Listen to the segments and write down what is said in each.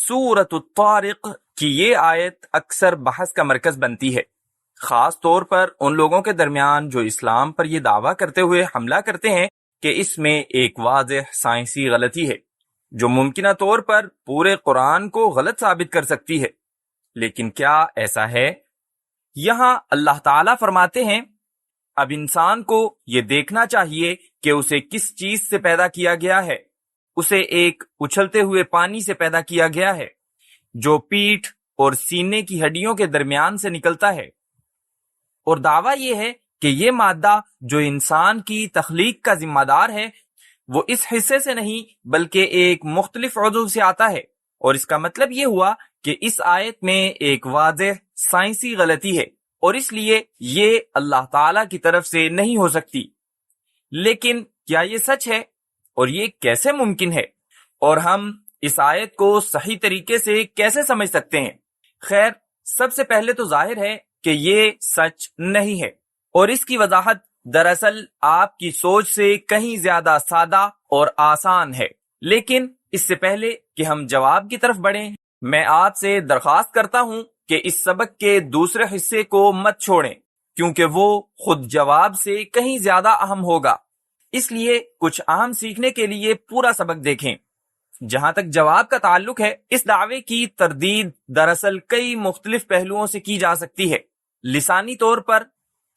سورۃ الطارق کی یہ آیت اکثر بحث کا مرکز بنتی ہے، خاص طور پر ان لوگوں کے درمیان جو اسلام پر یہ دعویٰ کرتے ہوئے حملہ کرتے ہیں کہ اس میں ایک واضح سائنسی غلطی ہے جو ممکنہ طور پر پورے قرآن کو غلط ثابت کر سکتی ہے۔ لیکن کیا ایسا ہے؟ یہاں اللہ تعالیٰ فرماتے ہیں، اب انسان کو یہ دیکھنا چاہیے کہ اسے کس چیز سے پیدا کیا گیا ہے۔ اسے ایک اچھلتے ہوئے پانی سے پیدا کیا گیا ہے جو پیٹھ اور سینے کی ہڈیوں کے درمیان سے نکلتا ہے، اور دعویٰ یہ ہے کہ یہ مادہ جو انسان کی تخلیق کا ذمہ دار ہے وہ اس حصے سے نہیں بلکہ ایک مختلف عضو سے آتا ہے، اور اس کا مطلب یہ ہوا کہ اس آیت میں ایک واضح سائنسی غلطی ہے اور اس لیے یہ اللہ تعالیٰ کی طرف سے نہیں ہو سکتی۔ لیکن کیا یہ سچ ہے اور یہ کیسے ممکن ہے، اور ہم اس آیت کو صحیح طریقے سے کیسے سمجھ سکتے ہیں؟ خیر، سب سے پہلے تو ظاہر ہے کہ یہ سچ نہیں ہے، اور اس کی وضاحت دراصل آپ کی سوچ سے کہیں زیادہ سادہ اور آسان ہے۔ لیکن اس سے پہلے کہ ہم جواب کی طرف بڑھیں، میں آپ سے درخواست کرتا ہوں کہ اس سبق کے دوسرے حصے کو مت چھوڑیں، کیونکہ وہ خود جواب سے کہیں زیادہ اہم ہوگا۔ اس لیے کچھ اہم سیکھنے کے لیے پورا سبق دیکھیں۔ جہاں تک جواب کا تعلق ہے، اس دعوے کی تردید دراصل کئی مختلف پہلوؤں سے کی جا سکتی ہے، لسانی طور پر،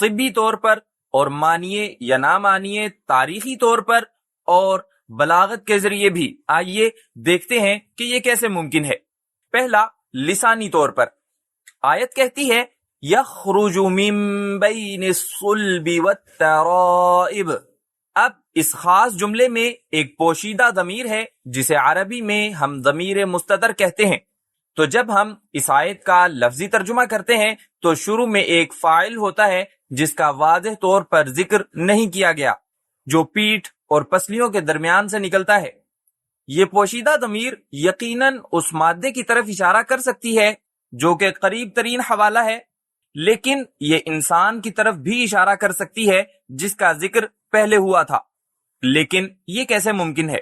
طبی طور پر، اور مانیے یا نہ مانیے تاریخی طور پر، اور بلاغت کے ذریعے بھی۔ آئیے دیکھتے ہیں کہ یہ کیسے ممکن ہے۔ پہلا، لسانی طور پر۔ آیت کہتی ہے یخرج من بین الصلب والترائب۔ اب اس خاص جملے میں ایک پوشیدہ ضمیر ہے جسے عربی میں ہم ضمیر مستتر کہتے ہیں۔ تو جب ہم اس آیت کا لفظی ترجمہ کرتے ہیں تو شروع میں ایک فاعل ہوتا ہے جس کا واضح طور پر ذکر نہیں کیا گیا، جو پیٹھ اور پسلیوں کے درمیان سے نکلتا ہے۔ یہ پوشیدہ ضمیر یقیناً اس مادے کی طرف اشارہ کر سکتی ہے جو کہ قریب ترین حوالہ ہے، لیکن یہ انسان کی طرف بھی اشارہ کر سکتی ہے جس کا ذکر پہلے ہوا تھا۔ لیکن یہ کیسے ممکن ہے؟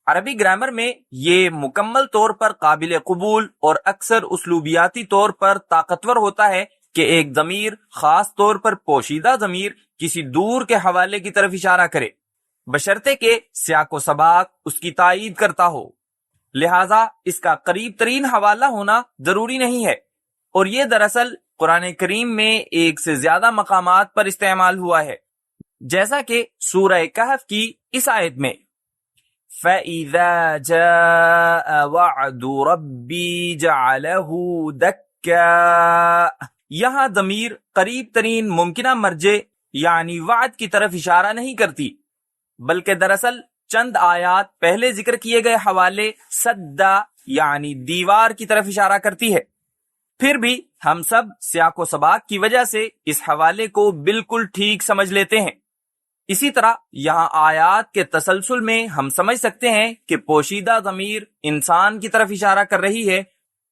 عربی گرامر میں یہ مکمل طور پر قابل قبول اور اکثر اسلوبیاتی طور پر طاقتور ہوتا ہے کہ ایک ضمیر، خاص طور پر پوشیدہ ضمیر، کسی دور کے حوالے کی طرف اشارہ کرے، بشرطے کہ سیاق و سباق اس کی تائید کرتا ہو۔ لہٰذا اس کا قریب ترین حوالہ ہونا ضروری نہیں ہے، اور یہ دراصل قرآن کریم میں ایک سے زیادہ مقامات پر استعمال ہوا ہے، جیسا کہ سورہ کہف کی اس آیت میں فَإِذَا جَاءَ وَعْدُ رَبِّي جَعَلَهُ دَكَّا۔ یہاں ضمیر قریب ترین ممکنہ مرجع یعنی وعد کی طرف اشارہ نہیں کرتی، بلکہ دراصل چند آیات پہلے ذکر کیے گئے حوالے سدا یعنی دیوار کی طرف اشارہ کرتی ہے۔ پھر بھی ہم سب سیاق و سباق کی وجہ سے اس حوالے کو بالکل ٹھیک سمجھ لیتے ہیں۔ اسی طرح یہاں آیات کے تسلسل میں ہم سمجھ سکتے ہیں کہ پوشیدہ ضمیر انسان کی طرف اشارہ کر رہی ہے،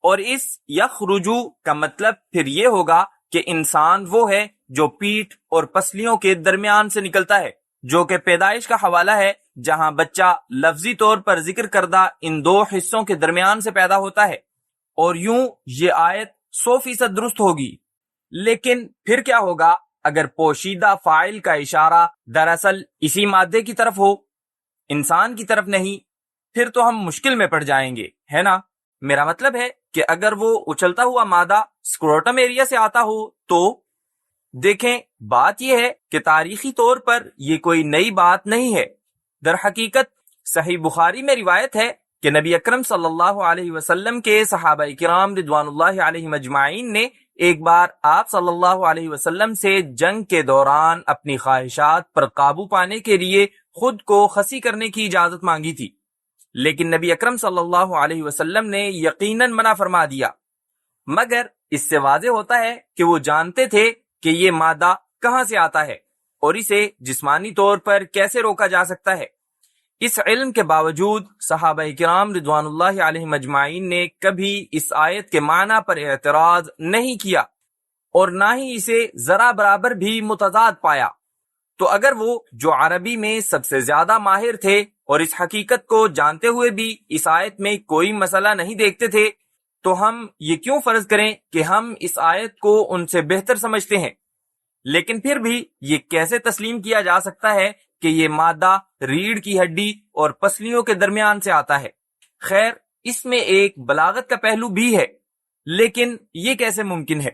اور اس یخرجو کا مطلب پھر یہ ہوگا کہ انسان وہ ہے جو پیٹھ اور پسلیوں کے درمیان سے نکلتا ہے، جو کہ پیدائش کا حوالہ ہے، جہاں بچہ لفظی طور پر ذکر کردہ ان دو حصوں کے درمیان سے پیدا ہوتا ہے، اور یوں یہ آیت 100% درست ہوگی۔ لیکن پھر کیا ہوگا اگر پوشیدہ فاعل کا اشارہ دراصل اسی مادے کی طرف ہو، انسان کی طرف نہیں؟ پھر تو ہم مشکل میں پڑ جائیں گے، ہے نا؟ میرا مطلب ہے کہ اگر وہ اچھلتا ہوا مادہ سکروٹم ایریا سے آتا ہو تو دیکھیں، بات یہ ہے کہ تاریخی طور پر یہ کوئی نئی بات نہیں ہے۔ در حقیقت صحیح بخاری میں روایت ہے کہ نبی اکرم صلی اللہ علیہ وسلم کے صحابہ کرام رضوان اللہ علیہم اجمعین نے ایک بار آپ صلی اللہ علیہ وسلم سے جنگ کے دوران اپنی خواہشات پر قابو پانے کے لیے خود کو خسی کرنے کی اجازت مانگی تھی، لیکن نبی اکرم صلی اللہ علیہ وسلم نے یقیناً منع فرما دیا، مگر اس سے واضح ہوتا ہے کہ وہ جانتے تھے کہ یہ مادہ کہاں سے آتا ہے اور اسے جسمانی طور پر کیسے روکا جا سکتا ہے۔ اس علم کے باوجود صحابہ کرام رضوان اللہ علیہم اجمعین نے کبھی اس آیت کے معنی پر اعتراض نہیں کیا اور نہ ہی اسے ذرا برابر بھی متضاد پایا۔ تو اگر وہ جو عربی میں سب سے زیادہ ماہر تھے اور اس حقیقت کو جانتے ہوئے بھی اس آیت میں کوئی مسئلہ نہیں دیکھتے تھے، تو ہم یہ کیوں فرض کریں کہ ہم اس آیت کو ان سے بہتر سمجھتے ہیں؟ لیکن پھر بھی یہ کیسے تسلیم کیا جا سکتا ہے کہ یہ مادہ ریڑھ کی ہڈی اور پسلیوں کے درمیان سے آتا ہے؟ خیر، اس میں ایک بلاغت کا پہلو بھی ہے، لیکن یہ کیسے ممکن ہے؟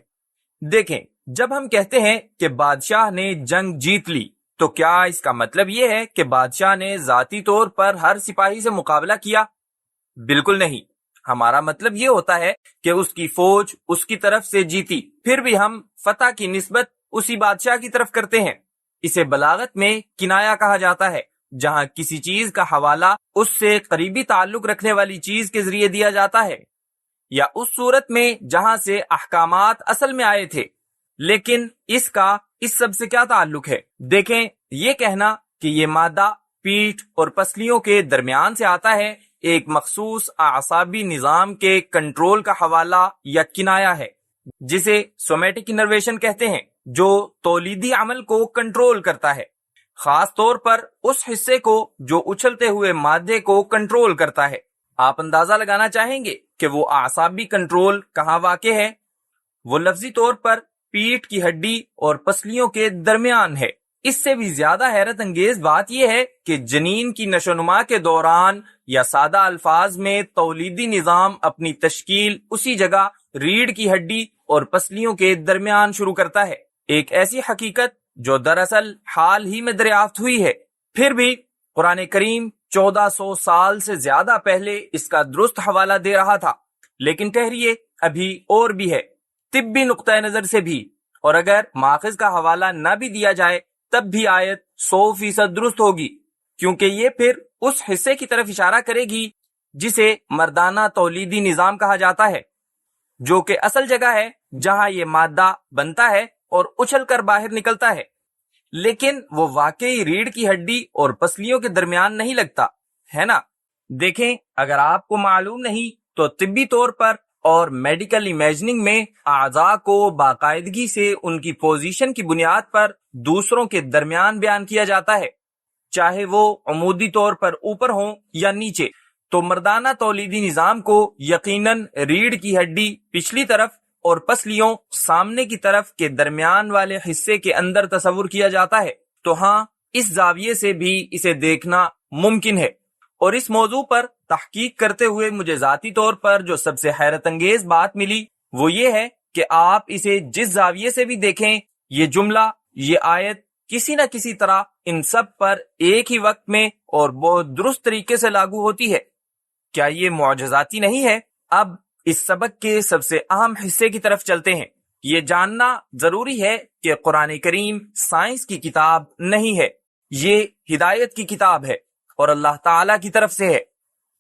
دیکھیں، جب ہم کہتے ہیں کہ بادشاہ نے جنگ جیت لی، تو کیا اس کا مطلب یہ ہے کہ بادشاہ نے ذاتی طور پر ہر سپاہی سے مقابلہ کیا؟ بالکل نہیں۔ ہمارا مطلب یہ ہوتا ہے کہ اس کی فوج اس کی طرف سے جیتی، پھر بھی ہم فتح کی نسبت اسی بادشاہ کی طرف کرتے ہیں۔ اسے بلاغت میں کنایا کہا جاتا ہے، جہاں کسی چیز کا حوالہ اس سے قریبی تعلق رکھنے والی چیز کے ذریعے دیا جاتا ہے، یا اس صورت میں جہاں سے احکامات اصل میں آئے تھے۔ لیکن اس کا اس سب سے کیا تعلق ہے؟ دیکھیں، یہ کہنا کہ یہ مادہ پیٹھ اور پسلیوں کے درمیان سے آتا ہے ایک مخصوص اعصابی نظام کے کنٹرول کا حوالہ یا کنایا ہے، جسے سومیٹک انرویشن کہتے ہیں، جو تولیدی عمل کو کنٹرول کرتا ہے، خاص طور پر اس حصے کو جو اچھلتے ہوئے مادے کو کنٹرول کرتا ہے۔ آپ اندازہ لگانا چاہیں گے کہ وہ اعصابی کنٹرول کہاں واقع ہے؟ وہ لفظی طور پر پیٹھ کی ہڈی اور پسلیوں کے درمیان ہے۔ اس سے بھی زیادہ حیرت انگیز بات یہ ہے کہ جنین کی نشو و نما کے دوران، یا سادہ الفاظ میں تولیدی نظام اپنی تشکیل اسی جگہ ریڑھ کی ہڈی اور پسلیوں کے درمیان شروع کرتا ہے، ایک ایسی حقیقت جو دراصل حال ہی میں دریافت ہوئی ہے۔ پھر بھی قرآن کریم 1400 سال سے زیادہ پہلے اس کا درست حوالہ دے رہا تھا۔ لیکن ٹھہریے، ابھی اور بھی ہے، طبی نقطہ نظر سے بھی، اور اگر ماخذ کا حوالہ نہ بھی دیا جائے تب بھی آیت 100% درست ہوگی، کیونکہ یہ پھر اس حصے کی طرف اشارہ کرے گی جسے مردانہ تولیدی نظام کہا جاتا ہے، جو کہ اصل جگہ ہے جہاں یہ مادہ بنتا ہے اور اچھل کر باہر نکلتا ہے۔ لیکن وہ واقعی ریڑھ کی ہڈی اور پسلیوں کے درمیان نہیں لگتا ہے نا۔ دیکھیں، اگر آپ کو معلوم نہیں تو طبی طور پر اور میڈیکل امیجننگ میں اعضاء کو باقاعدگی سے ان کی پوزیشن کی بنیاد پر دوسروں کے درمیان بیان کیا جاتا ہے، چاہے وہ عمودی طور پر اوپر ہوں یا نیچے۔ تو مردانہ تولیدی نظام کو یقیناً ریڑھ کی ہڈی پچھلی طرف اور پسلیوں سامنے کی طرف کے درمیان والے حصے کے اندر تصور کیا جاتا ہے۔ تو ہاں، اس زاویے سے بھی اسے دیکھنا ممکن ہے۔ اور اس موضوع پر تحقیق کرتے ہوئے مجھے ذاتی طور پر جو سب سے حیرت انگیز بات ملی وہ یہ ہے کہ آپ اسے جس زاویے سے بھی دیکھیں، یہ جملہ، یہ آیت کسی نہ کسی طرح ان سب پر ایک ہی وقت میں اور بہت درست طریقے سے لاگو ہوتی ہے۔ کیا یہ معجزاتی نہیں ہے؟ اب اس سبق کے سب سے اہم حصے کی طرف چلتے ہیں۔ یہ جاننا ضروری ہے کہ قرآن کریم سائنس کی کتاب نہیں ہے، یہ ہدایت کی کتاب ہے اور اللہ تعالی کی طرف سے ہے۔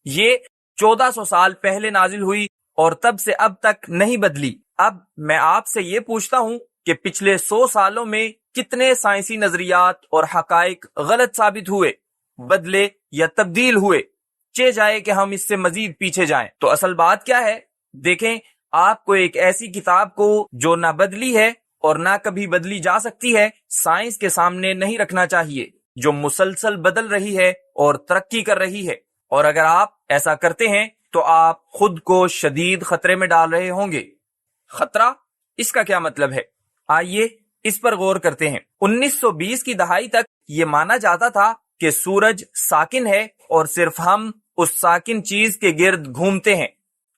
یہ 1400 سال پہلے نازل ہوئی اور تب سے اب تک نہیں بدلی۔ اب میں آپ سے یہ پوچھتا ہوں کہ پچھلے 100 سالوں میں کتنے سائنسی نظریات اور حقائق غلط ثابت ہوئے، بدلے یا تبدیل ہوئے؟ چہ جائے کہ ہم اس سے مزید پیچھے جائیں تو اصل بات کیا ہے؟ دیکھیں، آپ کو ایک ایسی کتاب کو جو نہ بدلی ہے اور نہ کبھی بدلی جا سکتی ہے سائنس کے سامنے نہیں رکھنا چاہیے، جو مسلسل بدل رہی ہے اور ترقی کر رہی ہے۔ اور اگر آپ ایسا کرتے ہیں تو آپ خود کو شدید خطرے میں ڈال رہے ہوں گے۔ خطرہ، اس کا کیا مطلب ہے؟ آئیے اس پر غور کرتے ہیں۔ 1920 کی دہائی تک یہ مانا جاتا تھا کہ سورج ساکن ہے اور صرف ہم اس ساکن چیز کے گرد گھومتے ہیں۔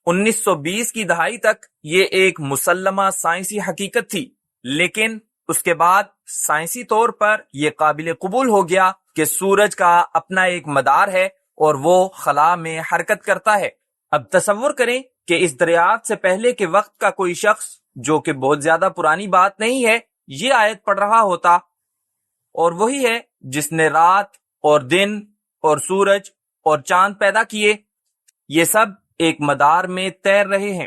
1920 کی دہائی تک یہ ایک مسلمہ سائنسی حقیقت تھی، لیکن اس کے بعد سائنسی طور پر یہ قابل قبول ہو گیا کہ سورج کا اپنا ایک مدار ہے اور وہ خلا میں حرکت کرتا ہے۔ اب تصور کریں کہ اس دریافت سے پہلے کے وقت کا کوئی شخص، جو کہ بہت زیادہ پرانی بات نہیں ہے، یہ آیت پڑھ رہا ہوتا، اور وہی ہے جس نے رات اور دن اور سورج اور چاند پیدا کیے، یہ سب ایک مدار میں تیر رہے ہیں۔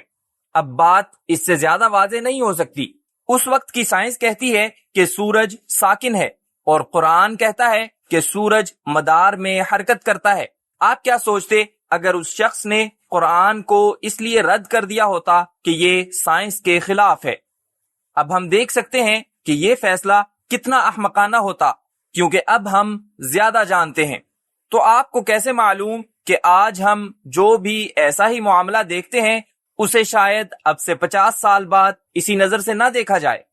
اب بات اس سے زیادہ واضح نہیں ہو سکتی۔ اس وقت کی سائنس کہتی ہے کہ سورج ساکن ہے اور قرآن کہتا ہے کہ سورج مدار میں حرکت کرتا ہے۔ آپ کیا سوچتے اگر اس شخص نے قرآن کو اس لیے رد کر دیا ہوتا کہ یہ سائنس کے خلاف ہے؟ اب ہم دیکھ سکتے ہیں کہ یہ فیصلہ کتنا احمقانہ ہوتا، کیونکہ اب ہم زیادہ جانتے ہیں۔ تو آپ کو کیسے معلوم کہ آج ہم جو بھی ایسا ہی معاملہ دیکھتے ہیں اسے شاید اب سے 50 سال بعد اسی نظر سے نہ دیکھا جائے؟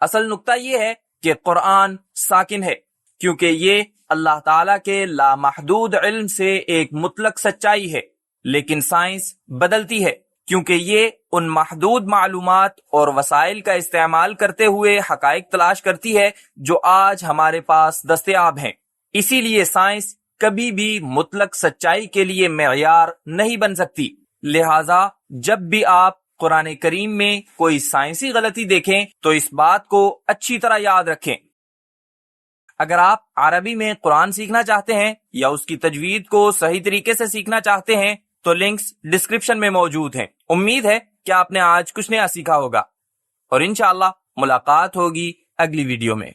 اصل نقطہ یہ ہے کہ قرآن ساکن ہے، کیونکہ یہ اللہ تعالیٰ کے لامحدود علم سے ایک مطلق سچائی ہے، لیکن سائنس بدلتی ہے، کیونکہ یہ ان محدود معلومات اور وسائل کا استعمال کرتے ہوئے حقائق تلاش کرتی ہے جو آج ہمارے پاس دستیاب ہیں۔ اسی لیے سائنس کبھی بھی مطلق سچائی کے لیے معیار نہیں بن سکتی۔ لہٰذا جب بھی آپ قرآن کریم میں کوئی سائنسی غلطی دیکھیں تو اس بات کو اچھی طرح یاد رکھیں۔ اگر آپ عربی میں قرآن سیکھنا چاہتے ہیں یا اس کی تجوید کو صحیح طریقے سے سیکھنا چاہتے ہیں تو لنکس ڈسکرپشن میں موجود ہیں۔ امید ہے کہ آپ نے آج کچھ نیا سیکھا ہوگا، اور انشاءاللہ ملاقات ہوگی اگلی ویڈیو میں۔